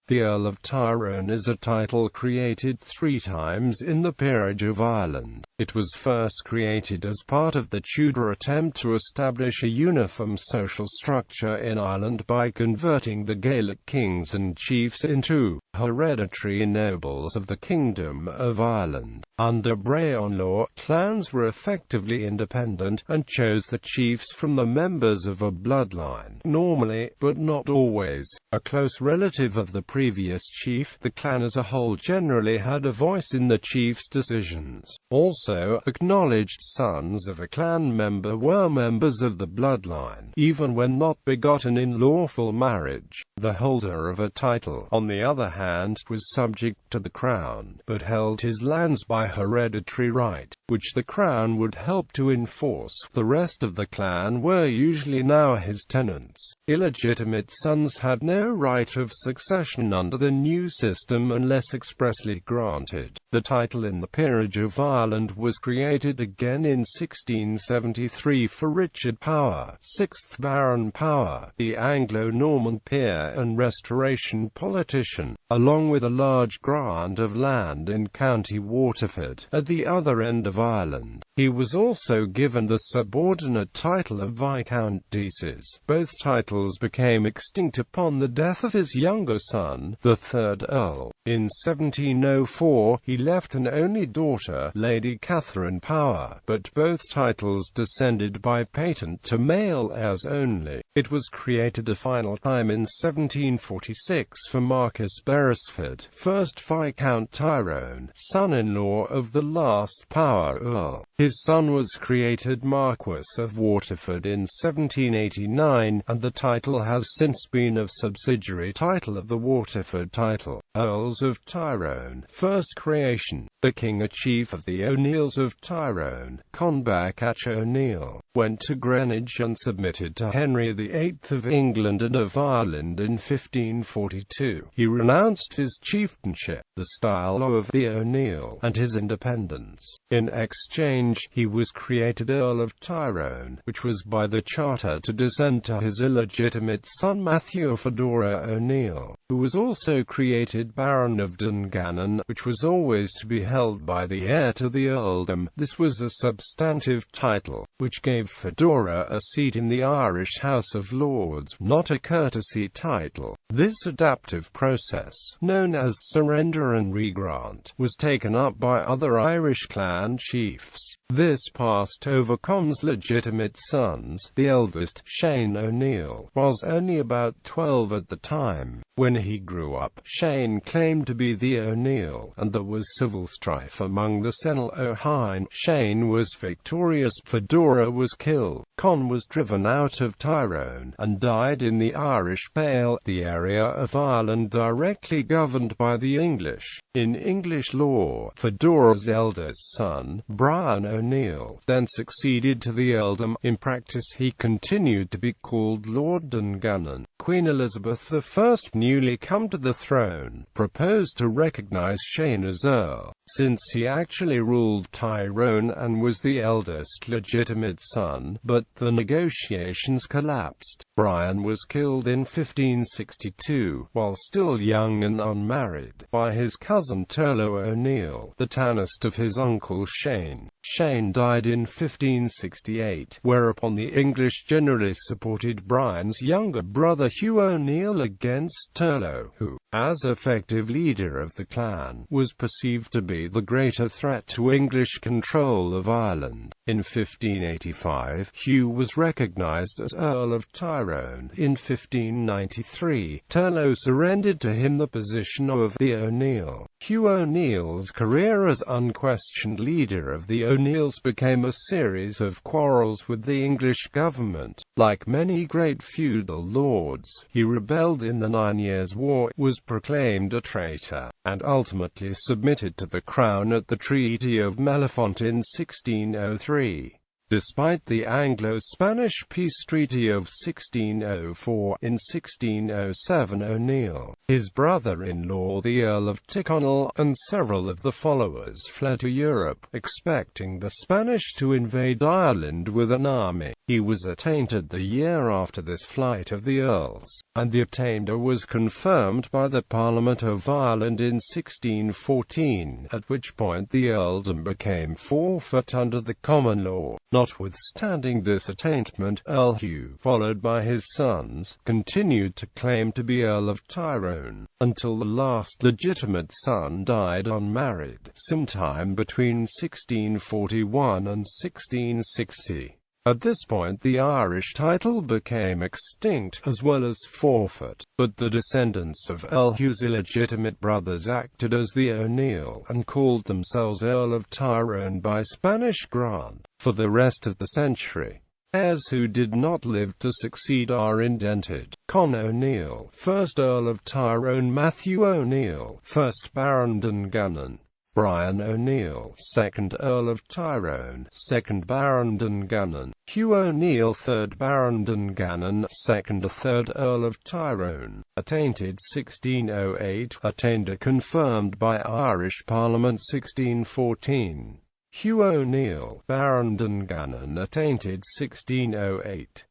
The Earl of Tyrone is a title created 3 times in the Peerage of Ireland. It was first created as part of the Tudor attempt to establish a uniform social structure in Ireland by converting the Gaelic kings and chiefs into hereditary nobles of the Kingdom of Ireland. Under brehon law, clans were effectively independent, and chose the chiefs from the members of a bloodline, normally, but not always, a close relative of the previous chief. The clan as a whole generally had a voice in the chief's decisions. Also, acknowledged sons of a clan member were members of the bloodline, even when not begotten in lawful marriage. The holder of a title, on the other hand, was subject to the crown, but held his lands by hereditary right, which the crown would help to enforce. The rest of the clan were usually now his tenants. Illegitimate sons had no right of succession under the new system unless expressly granted. The title in the Peerage of Ireland was created again in 1673 for Richard Power, 6th Baron Power, the Anglo-Norman peer and Restoration politician, along with a large grant of land in County Waterford, at the other end of Ireland. He was also given the subordinate title of Viscount Decisions. Both titles became extinct upon the death of his younger son, the 3rd Earl. In 1704, he left an only daughter, Lady Catherine Power, but both titles descended by patent to male heirs only. It was created a final time in 1746 for Marcus Beresford, 1st Viscount Tyrone, son-in-law of the last Power Earl. His son was created Marquess of Waterford in 1789, and the title has since been a subsidiary title of the Waterford title. Earls of Tyrone. First creation. The king, a chief of the O'Neills of Tyrone, Conbac ach O'Neill, went to Greenwich and submitted to Henry VIII of England and of Ireland in 1542. He renounced his chieftainship, the style of the O'Neill, and his independence. In exchange, he was created Earl of Tyrone, which was by the charter to descend to his illegitimate son Matthew Fedora O'Neill, who was also created Baron of Dungannon, which was always to be held by the heir to the earldom. This was a substantive title, which gave Fedora a seat in the Irish House of Lords, not a courtesy title. This adaptive process, known as surrender and regrant, was taken up by other Irish clan chiefs. This passed over Con's legitimate sons. The eldest, Shane O'Neill, was only about 12 at the time. When he grew up, Shane claimed to be the O'Neill, and there was civil strife among the Senil O'Hine. Shane was victorious. Fedora was killed. Con was driven out of Tyrone, and died in the Irish Pale, the area of Ireland directly governed by the English. In English law, Fedora's eldest son, Brian O'Neill, then succeeded to the earldom. In practice he continued to be called Lord Dungannon. Queen Elizabeth I, newly come to the throne, proposed to recognize Shane as Earl, since he actually ruled Tyrone and was the eldest legitimate son, but the negotiations collapsed. Brian was killed in 1562, while still young and unmarried, by his cousin Turlough O'Neill, the tannist of his uncle Shane. Shane died in 1568, whereupon the English generally supported Brian's younger brother Hugh O'Neill against Turlough, who, as effective leader of the clan, was perceived to be the greater threat to English control of Ireland. In 1585, Hugh was recognized as Earl of Tyrone. In 1593, Turlough surrendered to him the position of the O'Neill. Hugh O'Neill's career as unquestioned leader of the O'Neills became a series of quarrels with the English government. Like many great feudal lords, he rebelled in the 9 Years' War, was proclaimed a traitor, and ultimately submitted to the crown at the Treaty of Mellifont in 1603. Despite the Anglo-Spanish Peace Treaty of 1604, in 1607 O'Neill, his brother-in-law the Earl of Tyrone, and several of the followers fled to Europe, expecting the Spanish to invade Ireland with an army. He was attainted the year after this flight of the Earls, and the attainder was confirmed by the Parliament of Ireland in 1614, at which point the earldom became forfeit under the common law. Notwithstanding this attaintment, Earl Hugh, followed by his sons, continued to claim to be Earl of Tyrone, until the last legitimate son died unmarried, sometime between 1641 and 1660. At this point the Irish title became extinct, as well as forfeit, but the descendants of Earl Hugh's illegitimate brothers acted as the O'Neill, and called themselves Earl of Tyrone by Spanish grant. For the rest of the century, heirs who did not live to succeed are indented. Con O'Neill, 1st Earl of Tyrone; Matthew O'Neill, 1st Baron Dungannon; Brian O'Neill, 2nd Earl of Tyrone, 2nd Baron Dungannon; Hugh O'Neill, 3rd Baron Dungannon, 2nd or 3rd Earl of Tyrone. Attainted 1608, attainder confirmed by Irish Parliament 1614. Hugh O'Neill, Baron Dungannon, attainted 1608.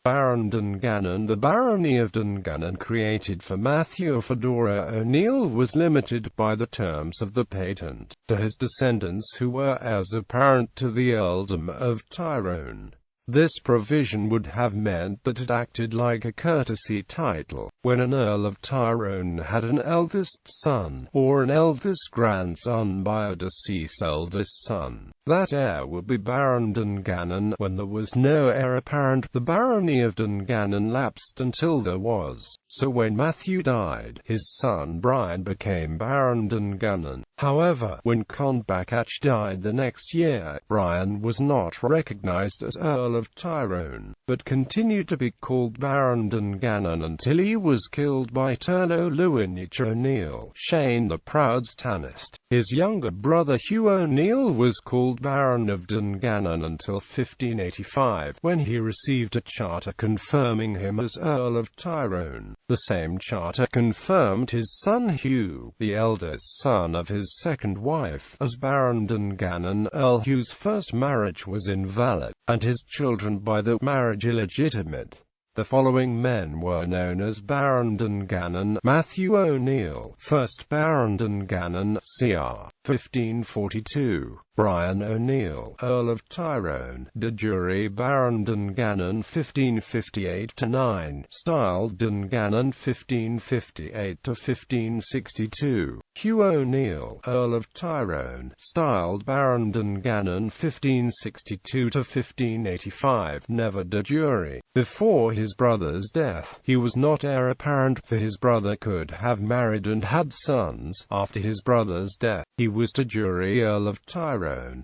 Baron Dungannon. The barony of Dungannon, created for Matthew Fedora O'Neill, was limited by the terms of the patent to his descendants who were heirs apparent to the earldom of Tyrone. This provision would have meant that it acted like a courtesy title. When an Earl of Tyrone had an eldest son, or an eldest grandson by a deceased eldest son, that heir would be Baron Dungannon. When there was no heir apparent, the barony of Dungannon lapsed until there was. So when Matthew died, his son Brian became Baron Dungannon. However, when Conbacach died the next year, Brian was not recognized as Earl of Tyrone, but continued to be called Baron Dungannon until he was killed by Turlo Llewellyn O'Neill, Shane the Proud's Tanist. His younger brother Hugh O'Neill was called Baron of Dungannon until 1585, when he received a charter confirming him as Earl of Tyrone. The same charter confirmed his son Hugh, the eldest son of his second wife, as Baron Dungannon. Earl Hugh's first marriage was invalid, and his children by the marriage illegitimate. The following men were known as Baron Dungannon: Matthew O'Neill, 1st Baron Dungannon, cr. 1542. Brian O'Neill, Earl of Tyrone, de jure Baron Dungannon 1558-9, styled Dungannon 1558-1562. Hugh O'Neill, Earl of Tyrone, styled Baron Dungannon 1562-1585, never de jure. Before his brother's death, he was not heir apparent, for his brother could have married and had sons. After his brother's death, he was de jure Earl of Tyrone,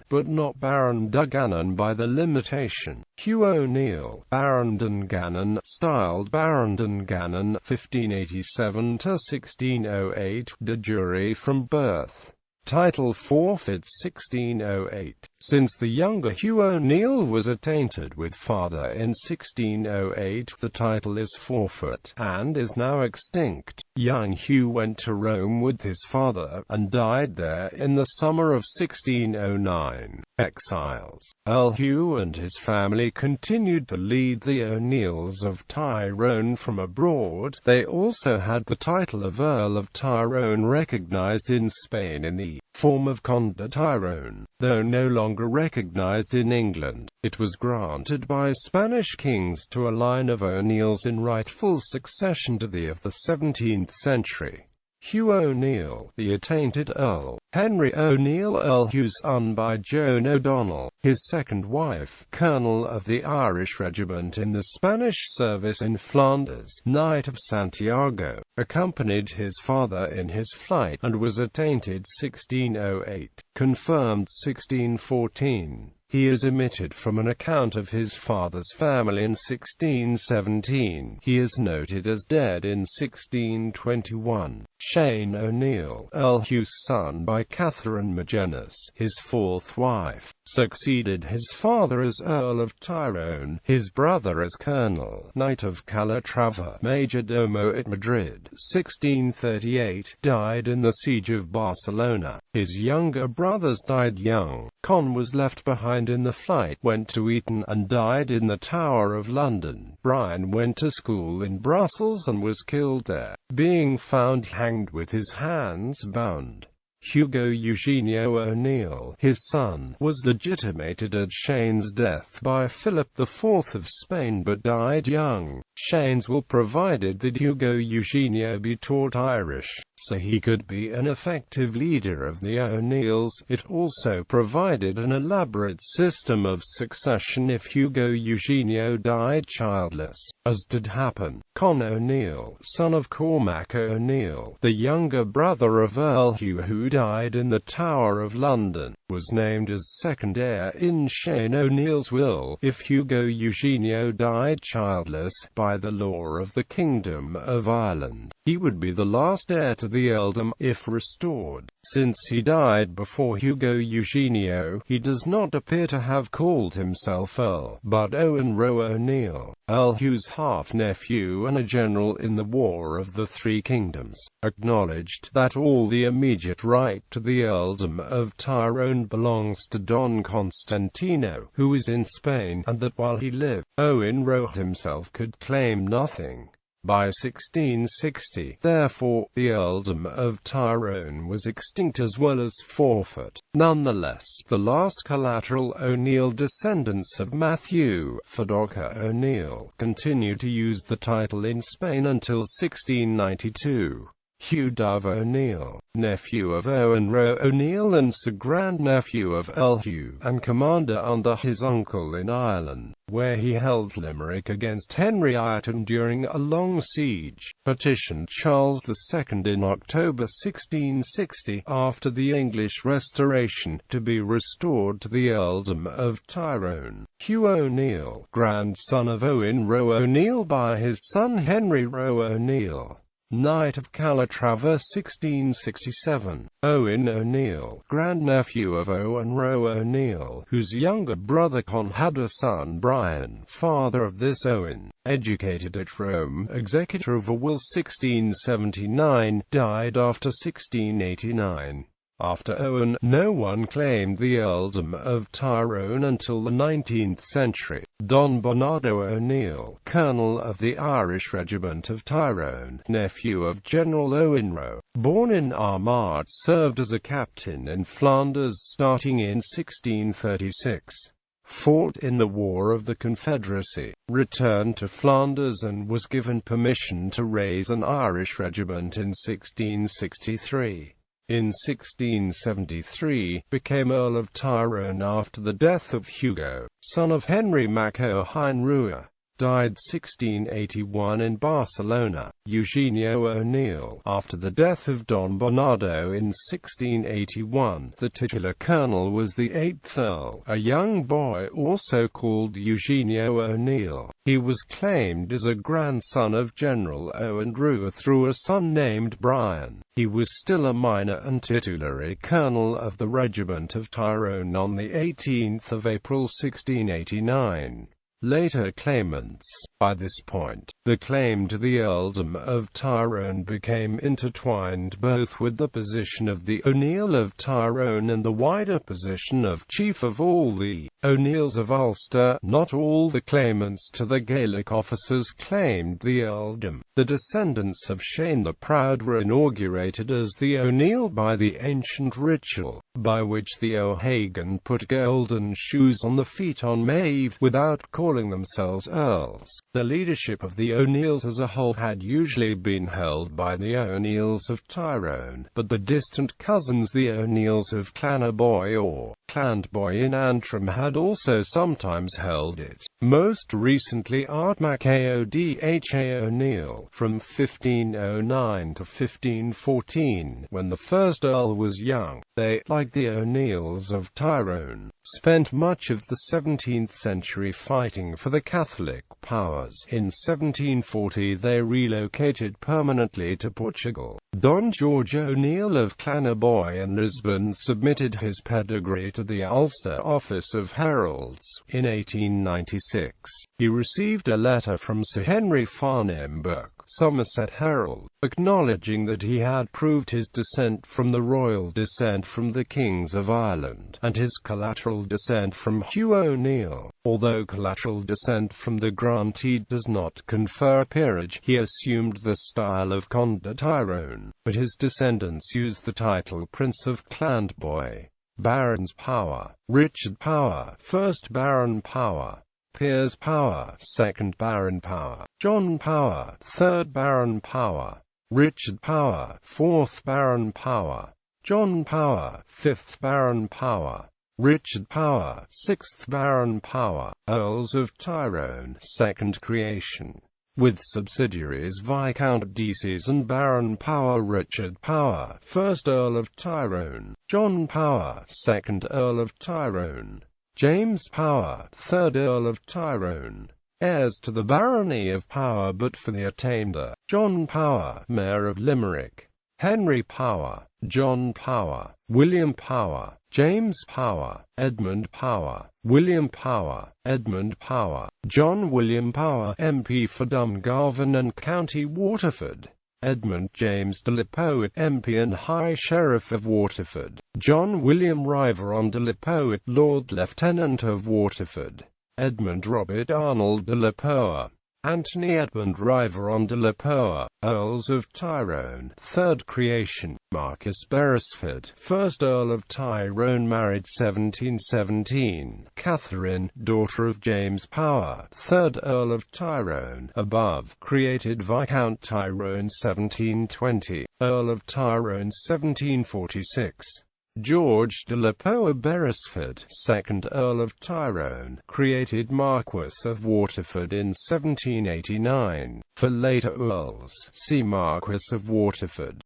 but not Baron Dungannon by the limitation. Hugh O'Neill, Baron Dungannon, styled Baron Dungannon 1587-1608, de jure from birth. Title forfeit 1608. Since the younger Hugh O'Neill was attainted with father in 1608, the title is forfeit, and is now extinct. Young Hugh went to Rome with his father, and died there in the summer of 1609. Exiles. Earl Hugh and his family continued to lead the O'Neills of Tyrone from abroad. They also had the title of Earl of Tyrone recognized in Spain in the form of Conde de Tyrone, though no longer recognized in England. It was granted by Spanish kings to a line of O'Neills in rightful succession to the of the 17th century. Hugh O'Neill, the attainted Earl. Henry O'Neill, Earl Hugh's son by Joan O'Donnell, his second wife, Colonel of the Irish Regiment in the Spanish service in Flanders, Knight of Santiago, accompanied his father in his flight, and was attainted 1608, confirmed 1614. He is omitted from an account of his father's family in 1617. He is noted as dead in 1621. Shane O'Neill, Earl Hugh's son by Catherine Magennis, his fourth wife, succeeded his father as Earl of Tyrone, his brother as Colonel, Knight of Calatrava, Major Domo at Madrid, 1638, died in the Siege of Barcelona. His younger brothers died young. Con was left behind in the flight, went to Eton and died in the Tower of London. Brian went to school in Brussels and was killed there, being found hanged with his hands bound. Hugo Eugenio O'Neill, his son, was legitimated at Shane's death by Philip IV of Spain but died young. Shane's will provided that Hugo Eugenio be taught Irish, so he could be an effective leader of the O'Neills. It also provided an elaborate system of succession if Hugo Eugenio died childless, as did happen. Con O'Neill, son of Cormac O'Neill, the younger brother of Earl Hugh who died in the Tower of London, was named as second heir in Shane O'Neill's will. If Hugo Eugenio died childless, by the law of the Kingdom of Ireland, he would be the last heir to the earldom, if restored. Since he died before Hugo Eugenio, he does not appear to have called himself Earl, but Owen Roe O'Neill, Earl Hugh's half-nephew and a general in the War of the Three Kingdoms, acknowledged that all the immediate right to the earldom of Tyrone belongs to Don Constantino, who is in Spain, and that while he lived, Owen Roe himself could claim nothing. By 1660, therefore, the earldom of Tyrone was extinct as well as forfeit. Nonetheless, the last collateral O'Neill descendants of Matthew Fedarca O'Neill continued to use the title in Spain until 1692. Hugh Dove O'Neill, nephew of Owen Roe O'Neill and grandnephew of Earl Hugh, and commander under his uncle in Ireland, where he held Limerick against Henry Ireton during a long siege, petitioned Charles II in October 1660, after the English Restoration, to be restored to the earldom of Tyrone. Hugh O'Neill, grandson of Owen Roe O'Neill by his son Henry Roe O'Neill, Knight of Calatrava, 1667. Owen O'Neill, grandnephew of Owen Roe O'Neill, whose younger brother Con had a son Brian, father of this Owen, educated at Rome, executor of a will 1679, died after 1689. After Owen, no one claimed the earldom of Tyrone until the 19th century. Don Bernardo O'Neill, colonel of the Irish Regiment of Tyrone, nephew of General Owen Roe, born in Armagh, served as a captain in Flanders starting in 1636. Fought in the War of the Confederacy, returned to Flanders and was given permission to raise an Irish regiment in 1663. In 1673, became Earl of Tyrone after the death of Hugo, son of Henry Mac O'Hine Rua. Died 1681 in Barcelona. Eugenio O'Neill, after the death of Don Bernardo in 1681, the titular colonel was the 8th Earl, a young boy also called Eugenio O'Neill. He was claimed as a grandson of General Owen Roe through a son named Brian. He was still a minor and titulary colonel of the Regiment of Tyrone on the 18th of April 1689. Later claimants. By this point, the claim to the earldom of Tyrone became intertwined both with the position of the O'Neill of Tyrone and the wider position of chief of all the O'Neills of Ulster. Not all the claimants to the Gaelic offices claimed the earldom. The descendants of Shane the Proud were inaugurated as the O'Neill by the ancient ritual, by which the O'Hagan put golden shoes on the feet on Maeve, without calling calling themselves earls. The leadership of the O'Neills as a whole had usually been held by the O'Neills of Tyrone, but the distant cousins the O'Neills of Clannaboy or Clandboy in Antrim had also sometimes held it. Most recently Art MacAodha O'Neill, from 1509 to 1514, when the first Earl was young. They, like the O'Neills of Tyrone, spent much of the 17th century fighting for the Catholic powers. In 1740 they relocated permanently to Portugal. Don George O'Neill of Clannaboy and Lisbon submitted his pedigree to the Ulster Office of Heralds. In 1896, he received a letter from Sir Henry Farnham Burke, Somerset Herald, acknowledging that he had proved his descent from the royal descent from the Kings of Ireland, and his collateral descent from Hugh O'Neill. Although collateral descent from the grantee does not confer peerage, he assumed the style of Conde Tyrone, but his descendants used the title Prince of Clandboy. Barons Power: Richard Power, 1st Baron Power; Piers Power, 2nd Baron Power; John Power, 3rd Baron Power; Richard Power, 4th Baron Power; John Power, 5th Baron Power; Richard Power, 6th Baron Power. Earls of Tyrone, 2nd creation. With subsidiaries Viscount Decies and Baron Power. Richard Power, 1st Earl of Tyrone; John Power, 2nd Earl of Tyrone; James Power, 3rd Earl of Tyrone. Heirs to the barony of Power but for the attainder: John Power, Mayor of Limerick; Henry Power; John Power; William Power; James Power; Edmund Power; William Power; Edmund Power; John William Power, MP for Dungarvan and County Waterford; Edmund James de Lipoet, MP and High Sheriff of Waterford; John William Riveron de Lipoet, Lord Lieutenant of Waterford; Edmund Robert Arnold de Lipoa; Anthony Edmund Riveron de Lipoa. Earls of Tyrone, 3rd creation. Marcus Beresford, 1st Earl of Tyrone, married 1717. Catherine, daughter of James Power, 3rd Earl of Tyrone, above, created Viscount Tyrone 1720. Earl of Tyrone 1746. George de Lipoa Beresford, 2nd Earl of Tyrone, created Marquess of Waterford in 1789. For later earls, see Marquess of Waterford.